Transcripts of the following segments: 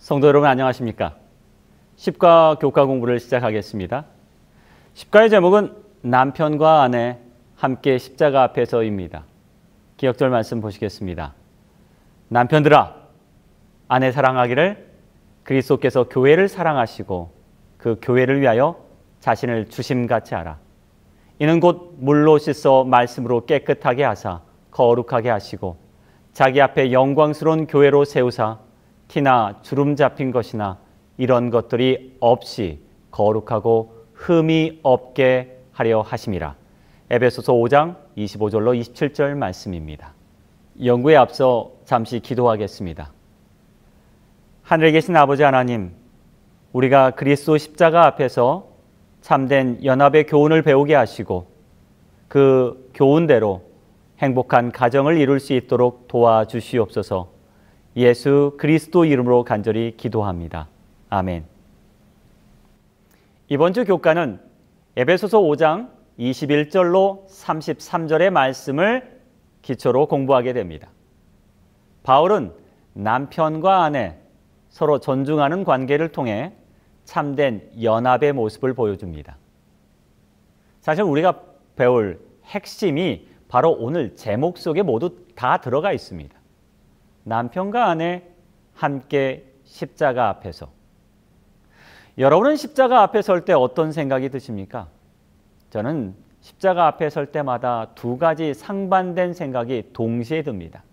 성도 여러분 안녕하십니까? 십가 교과 공부를 시작하겠습니다. 십가의 제목은 남편과 아내 함께 십자가 앞에서입니다. 기억절 말씀 보시겠습니다. 남편들아, 아내 사랑하기를 그리스도께서 교회를 사랑하시고 그 교회를 위하여 자신을 주심같이 하라. 이는 곧 물로 씻어 말씀으로 깨끗하게 하사 거룩하게 하시고 자기 앞에 영광스러운 교회로 세우사 티나 주름 잡힌 것이나 이런 것들이 없이 거룩하고 흠이 없게 하려 하심이라. 에베소서 5장 25절로 27절 말씀입니다. 연구에 앞서 잠시 기도하겠습니다. 하늘에 계신 아버지 하나님, 우리가 그리스도 십자가 앞에서 참된 연합의 교훈을 배우게 하시고 그 교훈대로 행복한 가정을 이룰 수 있도록 도와주시옵소서. 예수 그리스도 이름으로 간절히 기도합니다. 아멘. 이번 주 교과는 에베소서 5장 21절로 33절의 말씀을 기초로 공부하게 됩니다. 바울은 남편과 아내 서로 존중하는 관계를 통해 참된 연합의 모습을 보여줍니다. 사실 우리가 배울 핵심이 바로 오늘 제목 속에 모두 다 들어가 있습니다. 남편과 아내 함께 십자가 앞에서. 여러분은 십자가 앞에 설 때 어떤 생각이 드십니까? 저는 십자가 앞에 설 때마다 두 가지 상반된 생각이 동시에 듭니다.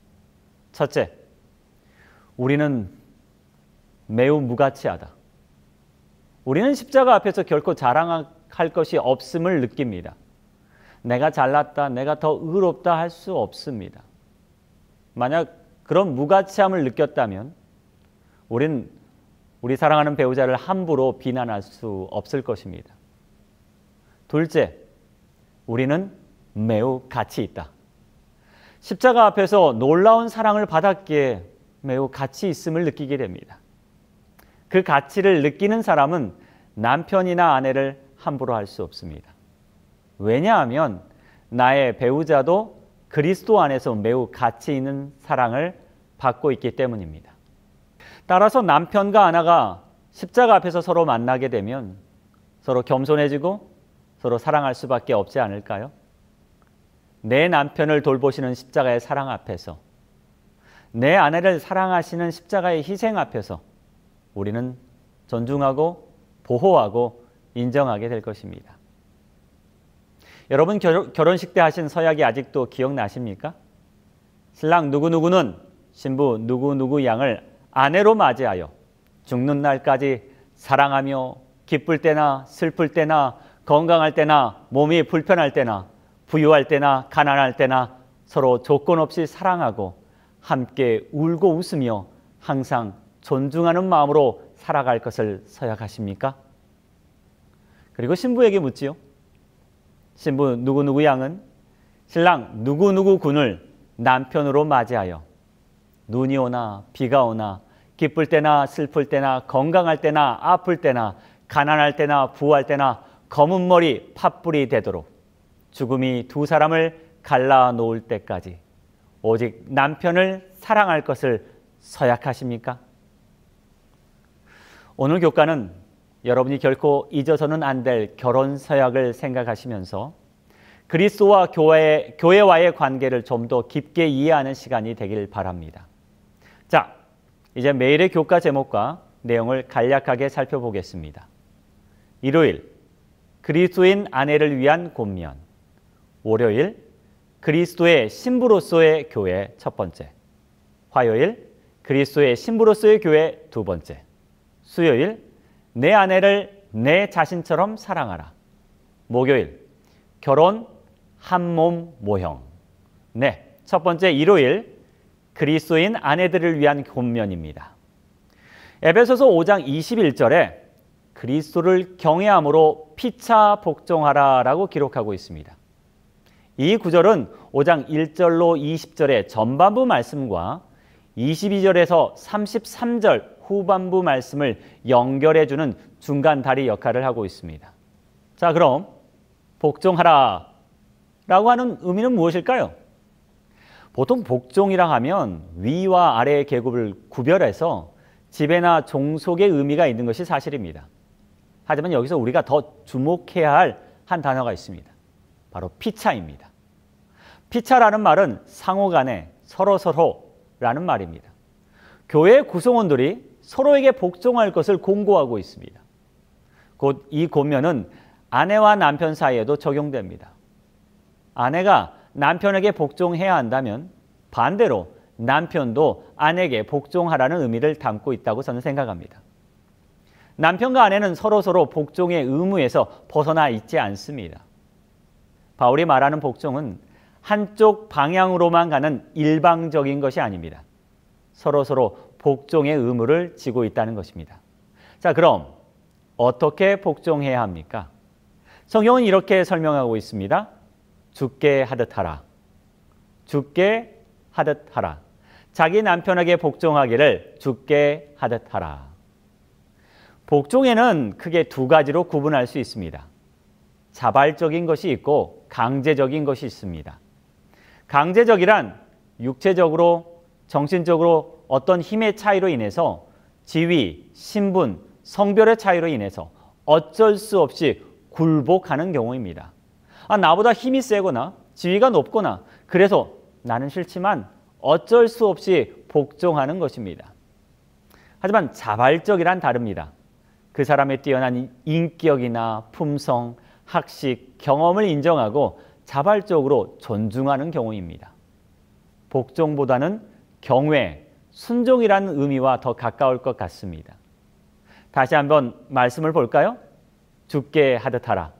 첫째, 우리는 매우 무가치하다. 우리는 십자가 앞에서 결코 자랑할 것이 없음을 느낍니다. 내가 잘났다, 내가 더 의롭다 할 수 없습니다. 만약 그런 무가치함을 느꼈다면 우린 우리 사랑하는 배우자를 함부로 비난할 수 없을 것입니다. 둘째, 우리는 매우 가치 있다. 십자가 앞에서 놀라운 사랑을 받았기에 매우 가치 있음을 느끼게 됩니다. 그 가치를 느끼는 사람은 남편이나 아내를 함부로 할 수 없습니다. 왜냐하면 나의 배우자도 그리스도 안에서 매우 가치 있는 사랑을 받고 있기 때문입니다. 따라서 남편과 아내가 십자가 앞에서 서로 만나게 되면 서로 겸손해지고 서로 사랑할 수밖에 없지 않을까요? 내 남편을 돌보시는 십자가의 사랑 앞에서, 내 아내를 사랑하시는 십자가의 희생 앞에서 우리는 존중하고 보호하고 인정하게 될 것입니다. 여러분 결혼식 때 하신 서약이 아직도 기억나십니까? 신랑 누구누구는 신부 누구누구 양을 아내로 맞이하여 죽는 날까지 사랑하며 기쁠 때나 슬플 때나 건강할 때나 몸이 불편할 때나 부유할 때나 가난할 때나 서로 조건 없이 사랑하고 함께 울고 웃으며 항상 존중하는 마음으로 살아갈 것을 서약하십니까? 그리고 신부에게 묻지요. 신부 누구누구 양은 신랑 누구누구 군을 남편으로 맞이하여 눈이 오나 비가 오나 기쁠 때나 슬플 때나 건강할 때나 아플 때나 가난할 때나 부할 때나 검은 머리 팥불이 되도록 죽음이 두 사람을 갈라놓을 때까지 오직 남편을 사랑할 것을 서약하십니까? 오늘 교과는 여러분이 결코 잊어서는 안 될 결혼 서약을 생각하시면서 그리스도와 교회와의 관계를 좀 더 깊게 이해하는 시간이 되길 바랍니다. 자, 이제 매일의 교과 제목과 내용을 간략하게 살펴보겠습니다. 일요일, 그리스도인 아내를 위한 권면. 월요일, 그리스도의 신부로서의 교회 첫 번째. 화요일, 그리스도의 신부로서의 교회 두 번째. 수요일, 내 아내를 내 자신처럼 사랑하라. 목요일, 결혼 한 몸 모형. 네, 첫 번째 일요일, 그리스도인 아내들을 위한 권면입니다. 에베소서 5장 21절에 그리스도를 경외함으로 피차 복종하라라고 기록하고 있습니다. 이 구절은 5장 1절로 20절의 전반부 말씀과 22절에서 33절 후반부 말씀을 연결해주는 중간 다리 역할을 하고 있습니다. 자, 그럼 복종하라 라고 하는 의미는 무엇일까요? 보통 복종이라 하면 위와 아래의 계급을 구별해서 지배나 종속의 의미가 있는 것이 사실입니다. 하지만 여기서 우리가 더 주목해야 할 한 단어가 있습니다. 바로 피차입니다. 피차라는 말은 상호 간에 서로서로라는 말입니다. 교회 구성원들이 서로에게 복종할 것을 공고하고 있습니다. 곧 이 권면은 아내와 남편 사이에도 적용됩니다. 아내가 남편에게 복종해야 한다면 반대로 남편도 아내에게 복종하라는 의미를 담고 있다고 저는 생각합니다. 남편과 아내는 서로서로 복종의 의무에서 벗어나 있지 않습니다. 바울이 말하는 복종은 한쪽 방향으로만 가는 일방적인 것이 아닙니다. 서로서로 복종의 의무를 지고 있다는 것입니다. 자, 그럼 어떻게 복종해야 합니까? 성경은 이렇게 설명하고 있습니다. 주께 하듯 하라. 주께 하듯 하라. 자기 남편에게 복종하기를 주께 하듯 하라. 복종에는 크게 두 가지로 구분할 수 있습니다. 자발적인 것이 있고 강제적인 것이 있습니다. 강제적이란 육체적으로, 정신적으로 어떤 힘의 차이로 인해서 지위, 신분, 성별의 차이로 인해서 어쩔 수 없이 굴복하는 경우입니다. 나보다 힘이 세거나 지위가 높거나 그래서 나는 싫지만 어쩔 수 없이 복종하는 것입니다. 하지만 자발적이란 다릅니다. 그 사람의 뛰어난 인격이나 품성, 학식, 경험을 인정하고 자발적으로 존중하는 경우입니다. 복종보다는 경외, 순종이라는 의미와 더 가까울 것 같습니다. 다시 한번 말씀을 볼까요? 주께 하듯 하라.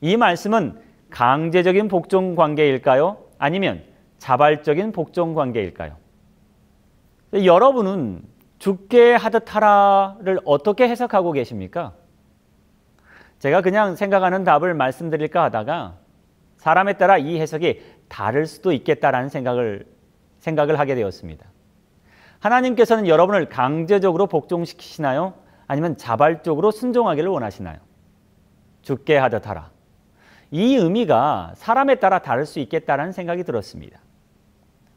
이 말씀은 강제적인 복종 관계일까요? 아니면 자발적인 복종 관계일까요? 여러분은 주께 하듯 하라를 어떻게 해석하고 계십니까? 제가 그냥 생각하는 답을 말씀드릴까 하다가 사람에 따라 이 해석이 다를 수도 있겠다라는 생각을 하게 되었습니다. 하나님께서는 여러분을 강제적으로 복종시키시나요? 아니면 자발적으로 순종하기를 원하시나요? 주께 하듯 하라. 이 의미가 사람에 따라 다를 수 있겠다라는 생각이 들었습니다.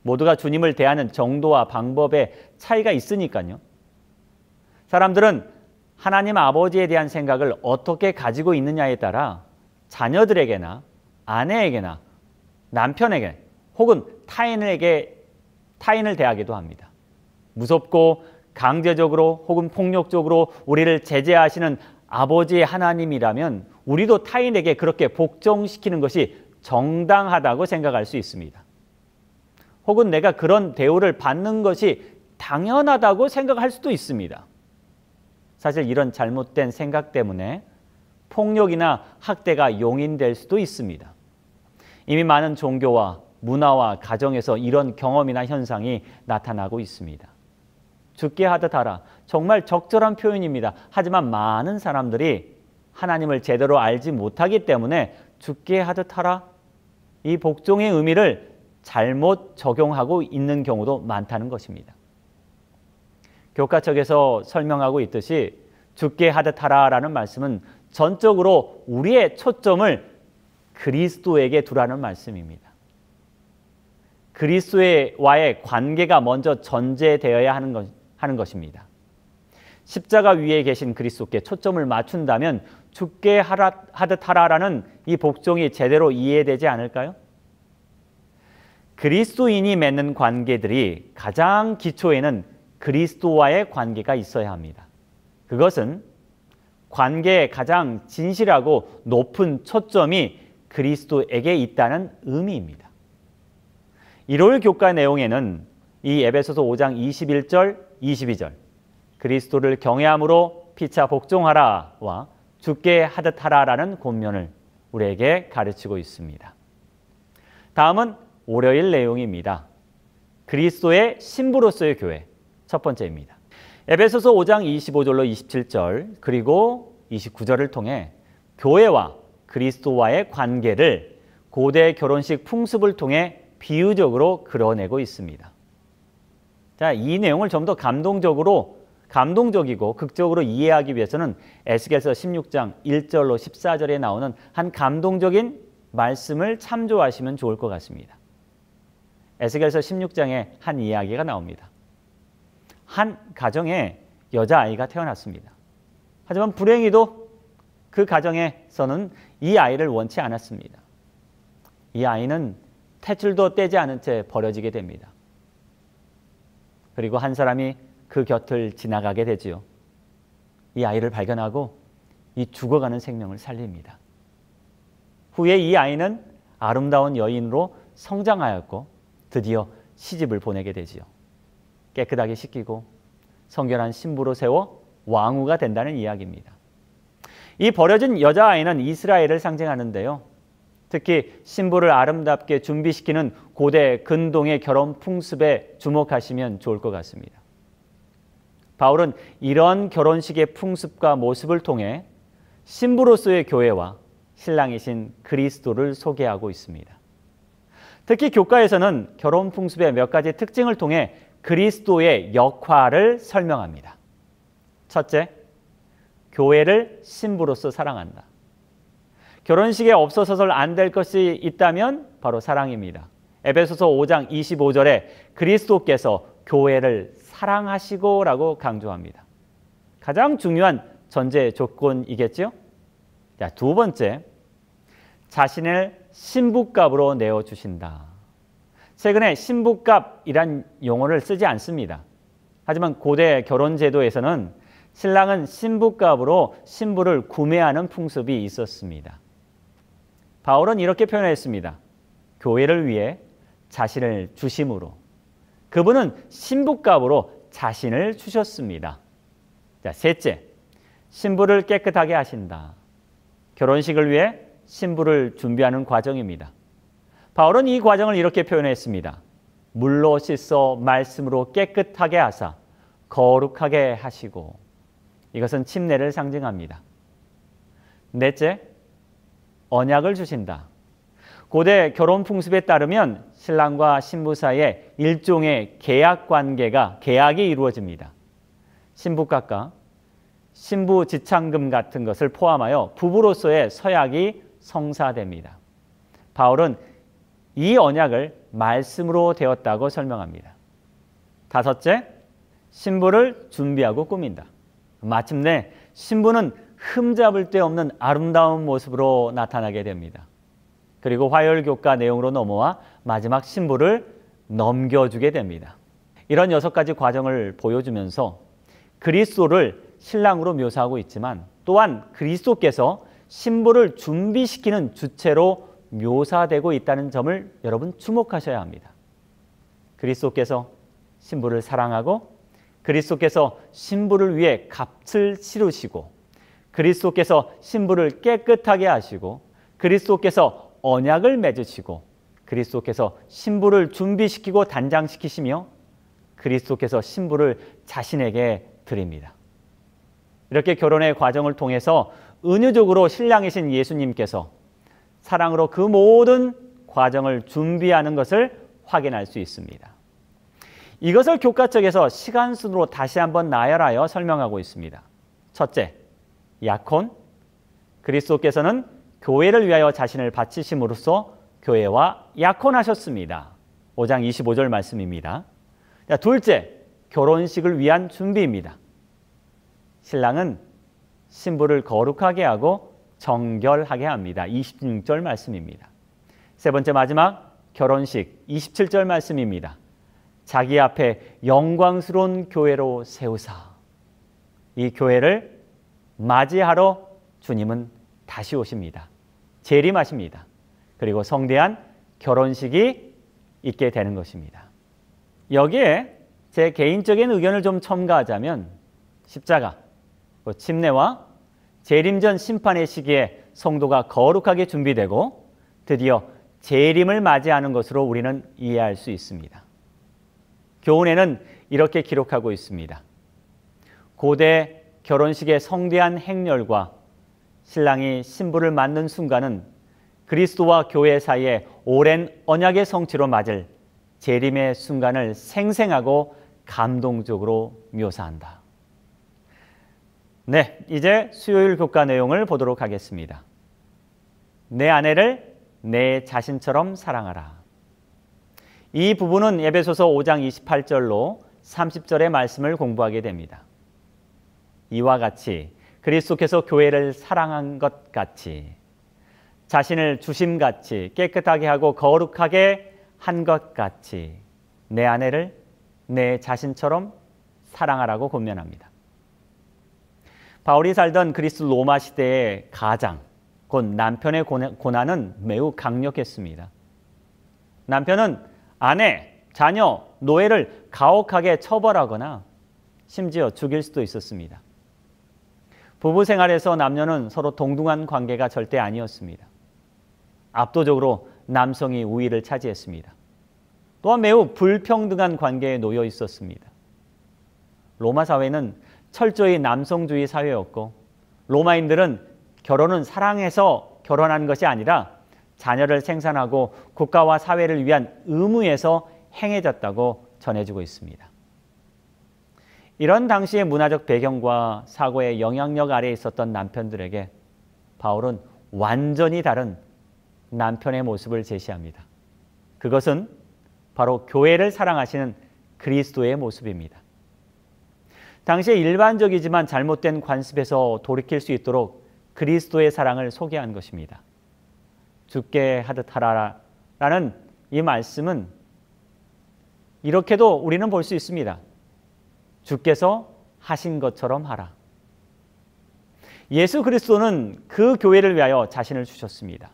모두가 주님을 대하는 정도와 방법에 차이가 있으니까요. 사람들은 하나님 아버지에 대한 생각을 어떻게 가지고 있느냐에 따라 자녀들에게나 아내에게나 남편에게 혹은 타인을 대하기도 합니다. 무섭고 강제적으로 혹은 폭력적으로 우리를 제재하시는 아버지의 하나님이라면 우리도 타인에게 그렇게 복종시키는 것이 정당하다고 생각할 수 있습니다. 혹은 내가 그런 대우를 받는 것이 당연하다고 생각할 수도 있습니다. 사실 이런 잘못된 생각 때문에 폭력이나 학대가 용인될 수도 있습니다. 이미 많은 종교와 문화와 가정에서 이런 경험이나 현상이 나타나고 있습니다. 주께 하듯 하라. 정말 적절한 표현입니다. 하지만 많은 사람들이 하나님을 제대로 알지 못하기 때문에 주께 하듯 하라. 이 복종의 의미를 잘못 적용하고 있는 경우도 많다는 것입니다. 교과책에서 설명하고 있듯이 주께 하듯 하라라는 말씀은 전적으로 우리의 초점을 그리스도에게 두라는 말씀입니다. 그리스도와의 관계가 먼저 전제되어야 하는 것입니다. 십자가 위에 계신 그리스도께 초점을 맞춘다면 주께 하듯 하라라는 이 복종이 제대로 이해되지 않을까요? 그리스도인이 맺는 관계들이 가장 기초에는 그리스도와의 관계가 있어야 합니다. 그것은 관계의 가장 진실하고 높은 초점이 그리스도에게 있다는 의미입니다. 일요일 교과 내용에는 이 에베소서 5장 21절, 22절 그리스도를 경외함으로 피차 복종하라와 주께 하듯 하라라는 권면을 우리에게 가르치고 있습니다. 다음은 월요일 내용입니다. 그리스도의 신부로서의 교회 첫 번째입니다. 에베소서 5장 25절로 27절 그리고 29절을 통해 교회와 그리스도와의 관계를 고대 결혼식 풍습을 통해 비유적으로 그려내고 있습니다. 자, 이 내용을 좀 더 감동적이고 극적으로 이해하기 위해서는 에스겔서 16장 1절로 14절에 나오는 한 감동적인 말씀을 참조하시면 좋을 것 같습니다. 에스겔서 16장에 한 이야기가 나옵니다. 한 가정에 여자아이가 태어났습니다. 하지만 불행히도 그 가정에서는 이 아이를 원치 않았습니다. 이 아이는 탯줄도 떼지 않은 채 버려지게 됩니다. 그리고 한 사람이 그 곁을 지나가게 되지요. 이 아이를 발견하고 이 죽어가는 생명을 살립니다. 후에 이 아이는 아름다운 여인으로 성장하였고 드디어 시집을 보내게 되지요. 깨끗하게 씻기고 성결한 신부로 세워 왕후가 된다는 이야기입니다. 이 버려진 여자아이는 이스라엘을 상징하는데요. 특히 신부를 아름답게 준비시키는 고대 근동의 결혼 풍습에 주목하시면 좋을 것 같습니다. 바울은 이런 결혼식의 풍습과 모습을 통해 신부로서의 교회와 신랑이신 그리스도를 소개하고 있습니다. 특히 교과에서는 결혼 풍습의 몇 가지 특징을 통해 그리스도의 역할을 설명합니다. 첫째, 교회를 신부로서 사랑한다. 결혼식에 없어서는 안 될 것이 있다면 바로 사랑입니다. 에베소서 5장 25절에 그리스도께서 교회를 사랑하시고 라고 강조합니다. 가장 중요한 전제 조건이겠죠? 자, 두 번째, 자신을 신부값으로 내어주신다. 최근에 신부값이란 용어를 쓰지 않습니다. 하지만 고대 결혼제도에서는 신랑은 신부값으로 신부를 구매하는 풍습이 있었습니다. 바울은 이렇게 표현했습니다. 교회를 위해 자신을 주심으로 그분은 신부값으로 자신을 주셨습니다. 자, 셋째, 신부를 깨끗하게 하신다. 결혼식을 위해 신부를 준비하는 과정입니다. 바울은 이 과정을 이렇게 표현했습니다. 물로 씻어 말씀으로 깨끗하게 하사 거룩하게 하시고, 이것은 침례를 상징합니다. 넷째, 언약을 주신다. 고대 결혼 풍습에 따르면 신랑과 신부 사이에 일종의 계약이 이루어집니다. 신부값과 신부 지참금 같은 것을 포함하여 부부로서의 서약이 성사됩니다. 바울은 이 언약을 말씀으로 되었다고 설명합니다. 다섯째, 신부를 준비하고 꾸민다. 마침내 신부는 흠잡을 데 없는 아름다운 모습으로 나타나게 됩니다. 그리고 화요일교과 내용으로 넘어와 마지막 신부를 넘겨주게 됩니다. 이런 6가지 과정을 보여주면서 그리스도를 신랑으로 묘사하고 있지만 또한 그리스도께서 신부를 준비시키는 주체로 묘사되고 있다는 점을 여러분 주목하셔야 합니다. 그리스도께서 신부를 사랑하고 그리스도께서 신부를 위해 값을 치르시고 그리스도께서 신부를 깨끗하게 하시고 그리스도께서 언약을 맺으시고 그리스도께서 신부를 준비시키고 단장시키시며 그리스도께서 신부를 자신에게 드립니다. 이렇게 결혼의 과정을 통해서 은유적으로 신랑이신 예수님께서 사랑으로 그 모든 과정을 준비하는 것을 확인할 수 있습니다. 이것을 교과책에서 시간 순으로 다시 한번 나열하여 설명하고 있습니다. 첫째, 약혼. 그리스도께서는 교회를 위하여 자신을 바치심으로써 교회와 약혼하셨습니다. 5장 25절 말씀입니다. 자, 둘째, 결혼식을 위한 준비입니다. 신랑은 신부를 거룩하게 하고 정결하게 합니다. 26절 말씀입니다. 세 번째 마지막 결혼식 27절 말씀입니다. 자기 앞에 영광스러운 교회로 세우사. 이 교회를 맞이하러 주님은 다시 오십니다. 재림하십니다. 그리고 성대한 결혼식이 있게 되는 것입니다. 여기에 제 개인적인 의견을 좀 첨가하자면 십자가, 침례와 재림 전 심판의 시기에 성도가 거룩하게 준비되고 드디어 재림을 맞이하는 것으로 우리는 이해할 수 있습니다. 교훈에는 이렇게 기록하고 있습니다. 고대 결혼식의 성대한 행렬과 신랑이 신부를 맞는 순간은 그리스도와 교회 사이에 오랜 언약의 성취로 맞을 재림의 순간을 생생하고 감동적으로 묘사한다. 네, 이제 수요일 교과 내용을 보도록 하겠습니다. 내 아내를 내 자신처럼 사랑하라. 이 부분은 에베소서 5장 28절로 30절의 말씀을 공부하게 됩니다. 이와 같이 그리스도께서 교회를 사랑한 것 같이 자신을 주심같이 깨끗하게 하고 거룩하게 한 것 같이 내 아내를 내 자신처럼 사랑하라고 권면합니다. 바울이 살던 그리스 로마 시대의 가장 곧 남편의 고난은 매우 강력했습니다. 남편은 아내, 자녀, 노예를 가혹하게 처벌하거나 심지어 죽일 수도 있었습니다. 부부 생활에서 남녀는 서로 동등한 관계가 절대 아니었습니다. 압도적으로 남성이 우위를 차지했습니다. 또한 매우 불평등한 관계에 놓여 있었습니다. 로마 사회는 철저히 남성주의 사회였고 로마인들은 결혼은 사랑해서 결혼한 것이 아니라 자녀를 생산하고 국가와 사회를 위한 의무에서 행해졌다고 전해지고 있습니다. 이런 당시의 문화적 배경과 사고의 영향력 아래에 있었던 남편들에게 바울은 완전히 다른 남편의 모습을 제시합니다. 그것은 바로 교회를 사랑하시는 그리스도의 모습입니다. 당시에 일반적이지만 잘못된 관습에서 돌이킬 수 있도록 그리스도의 사랑을 소개한 것입니다. 죽게 하듯 하라라는 이 말씀은 이렇게도 우리는 볼 수 있습니다. 주께서 하신 것처럼 하라. 예수 그리스도는 그 교회를 위하여 자신을 주셨습니다.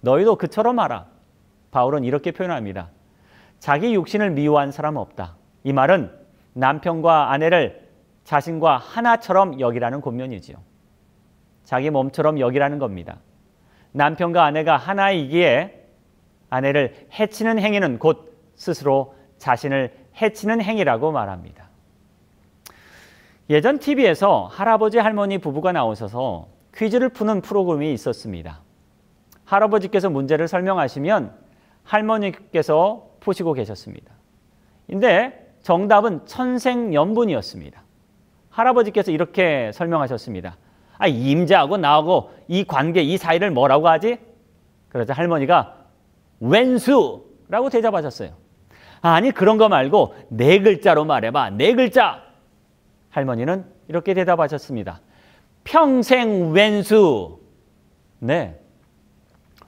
너희도 그처럼 하라. 바울은 이렇게 표현합니다. 자기 육신을 미워한 사람 없다. 이 말은 남편과 아내를 자신과 하나처럼 여기라는 권면이지요. 자기 몸처럼 여기라는 겁니다. 남편과 아내가 하나이기에 아내를 해치는 행위는 곧 스스로 자신을 해치는 행위라고 말합니다. 예전 TV에서 할아버지 할머니 부부가 나오셔서 퀴즈를 푸는 프로그램이 있었습니다. 할아버지께서 문제를 설명하시면 할머니께서 푸시고 계셨습니다. 근데 정답은 천생연분이었습니다. 할아버지께서 이렇게 설명하셨습니다. 임자하고 나하고 이 관계, 이 사이를 뭐라고 하지? 그러자 할머니가 왼수라고 대답하셨어요. 아니 그런 거 말고 네 글자로 말해봐. 네 글자. 할머니는 이렇게 대답하셨습니다. 평생 왼수. 네.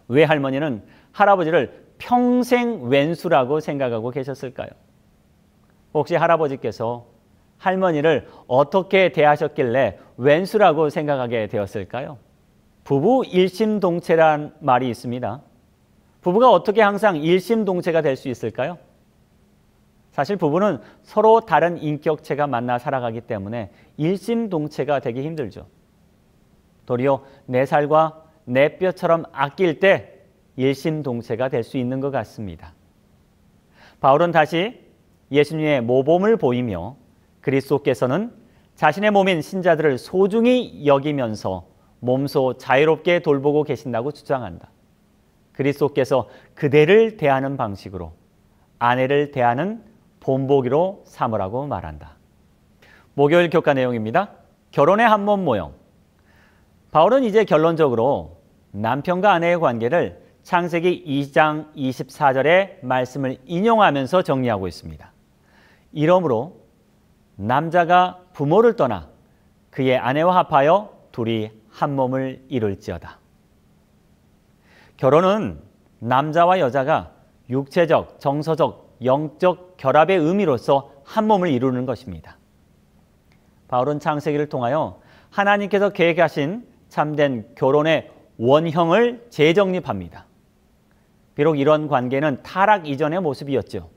왜 할머니는 할아버지를 평생 왼수라고 생각하고 계셨을까요? 혹시 할아버지께서 할머니를 어떻게 대하셨길래 왼수라고 생각하게 되었을까요? 부부 일심동체란 말이 있습니다. 부부가 어떻게 항상 일심동체가 될 수 있을까요? 사실 부부는 서로 다른 인격체가 만나 살아가기 때문에 일심동체가 되기 힘들죠. 도리어 내 살과 내 뼈처럼 아낄 때 일심동체가 될 수 있는 것 같습니다. 바울은 다시 예수님의 모범을 보이며 그리스도께서는 자신의 몸인 신자들을 소중히 여기면서 몸소 자유롭게 돌보고 계신다고 주장한다. 그리스도께서 그대를 대하는 방식으로 아내를 대하는 본보기로 삼으라고 말한다. 목요일 교과 내용입니다. 결혼의 한몸 모형. 바울은 이제 결론적으로 남편과 아내의 관계를 창세기 2장 24절의 말씀을 인용하면서 정리하고 있습니다. 이러므로 남자가 부모를 떠나 그의 아내와 합하여 둘이 한 몸을 이룰지어다. 결혼은 남자와 여자가 육체적, 정서적, 영적 결합의 의미로서 한 몸을 이루는 것입니다. 바울은 창세기를 통하여 하나님께서 계획하신 참된 결혼의 원형을 재정립합니다. 비록 이런 관계는 타락 이전의 모습이었죠.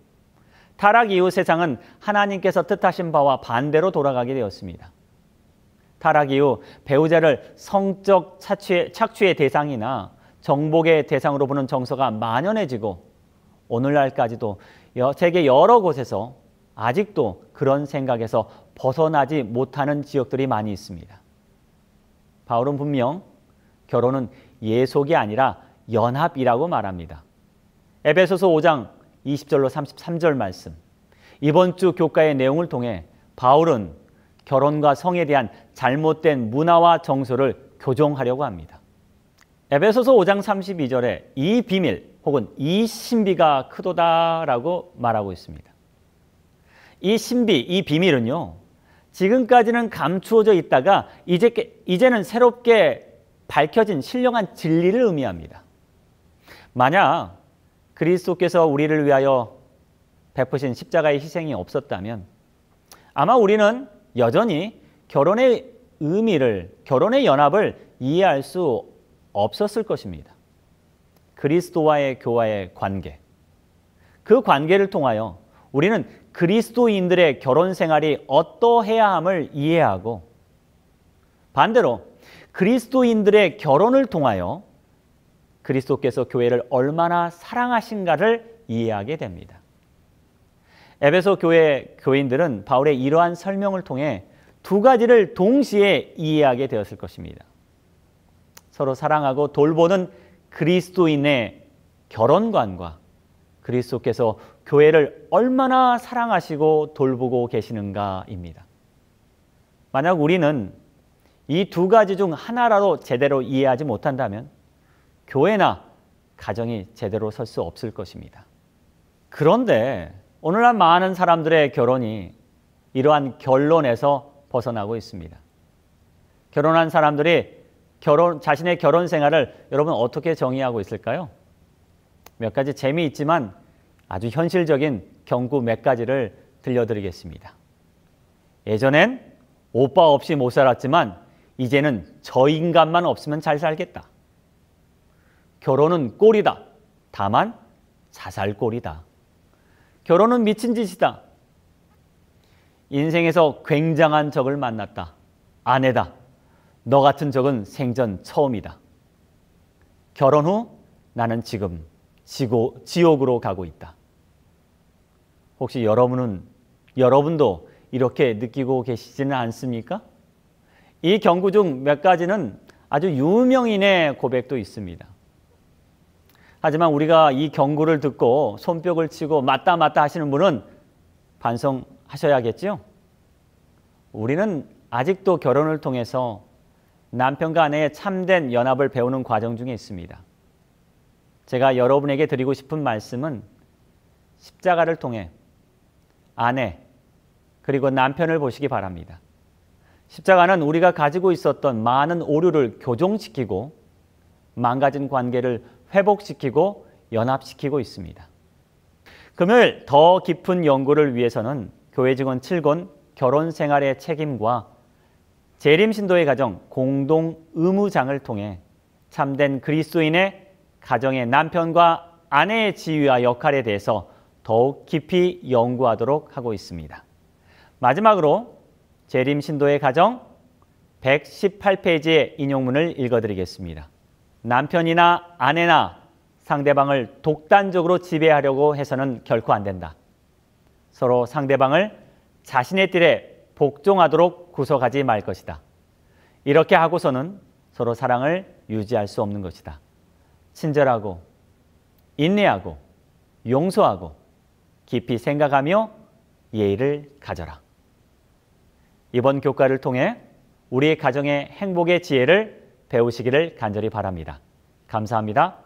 타락 이후 세상은 하나님께서 뜻하신 바와 반대로 돌아가게 되었습니다. 타락 이후 배우자를 성적 착취의 대상이나 정복의 대상으로 보는 정서가 만연해지고 오늘날까지도 세계 여러 곳에서 아직도 그런 생각에서 벗어나지 못하는 지역들이 많이 있습니다. 바울은 분명 결혼은 예속이 아니라 연합이라고 말합니다. 에베소서 5장 20절로 33절 말씀. 이번 주 교과의 내용을 통해 바울은 결혼과 성에 대한 잘못된 문화와 정서를 교정하려고 합니다. 에베소서 5장 32절에 이 비밀 혹은 이 신비가 크도다라고 말하고 있습니다. 이 신비, 이 비밀은요, 지금까지는 감추어져 있다가 이제는 새롭게 밝혀진 신령한 진리를 의미합니다. 만약 그리스도께서 우리를 위하여 베푸신 십자가의 희생이 없었다면 아마 우리는 여전히 결혼의 의미를, 결혼의 연합을 이해할 수 없었을 것입니다. 그리스도와의 교화의 관계, 그 관계를 통하여 우리는 그리스도인들의 결혼 생활이 어떠해야 함을 이해하고 반대로 그리스도인들의 결혼을 통하여 그리스도께서 교회를 얼마나 사랑하신가를 이해하게 됩니다. 에베소 교회 교인들은 바울의 이러한 설명을 통해 두 가지를 동시에 이해하게 되었을 것입니다. 서로 사랑하고 돌보는 그리스도인의 결혼관과 그리스도께서 교회를 얼마나 사랑하시고 돌보고 계시는가입니다. 만약 우리는 이 두 가지 중 하나라도 제대로 이해하지 못한다면 교회나 가정이 제대로 설 수 없을 것입니다. 그런데 오늘날 많은 사람들의 결혼이 이러한 결론에서 벗어나고 있습니다. 결혼한 사람들이 자신의 결혼 생활을 여러분 어떻게 정의하고 있을까요? 몇 가지 재미있지만 아주 현실적인 경구 몇 가지를 들려드리겠습니다. 예전엔 오빠 없이 못 살았지만 이제는 저 인간만 없으면 잘 살겠다. 결혼은 꼴이다. 다만 자살꼴이다. 결혼은 미친 짓이다. 인생에서 굉장한 적을 만났다. 아내다. 너 같은 적은 생전 처음이다. 결혼 후 나는 지금 지옥으로 가고 있다. 혹시 여러분도 이렇게 느끼고 계시지는 않습니까? 이 경구 중 몇 가지는 아주 유명인의 고백도 있습니다. 하지만 우리가 이 경구를 듣고 손뼉을 치고 맞다 하시는 분은 반성하셔야겠죠? 우리는 아직도 결혼을 통해서 남편과 아내의 참된 연합을 배우는 과정 중에 있습니다. 제가 여러분에게 드리고 싶은 말씀은 십자가를 통해 아내 그리고 남편을 보시기 바랍니다. 십자가는 우리가 가지고 있었던 많은 오류를 교정시키고 망가진 관계를 회복시키고 연합시키고 있습니다. 금요일 더 깊은 연구를 위해서는 교회 직원 7권 결혼 생활의 책임과 재림 신도의 가정 공동 의무장을 통해 참된 그리스도인의 가정의 남편과 아내의 지위와 역할에 대해서 더욱 깊이 연구하도록 하고 있습니다. 마지막으로 재림 신도의 가정 118페이지의 인용문을 읽어드리겠습니다. 남편이나 아내나 상대방을 독단적으로 지배하려고 해서는 결코 안 된다. 서로 상대방을 자신의 뜰에 복종하도록 구속하지 말 것이다. 이렇게 하고서는 서로 사랑을 유지할 수 없는 것이다. 친절하고 인내하고 용서하고 깊이 생각하며 예의를 가져라. 이번 교과를 통해 우리의 가정의 행복의 지혜를 배우시기를 간절히 바랍니다. 감사합니다.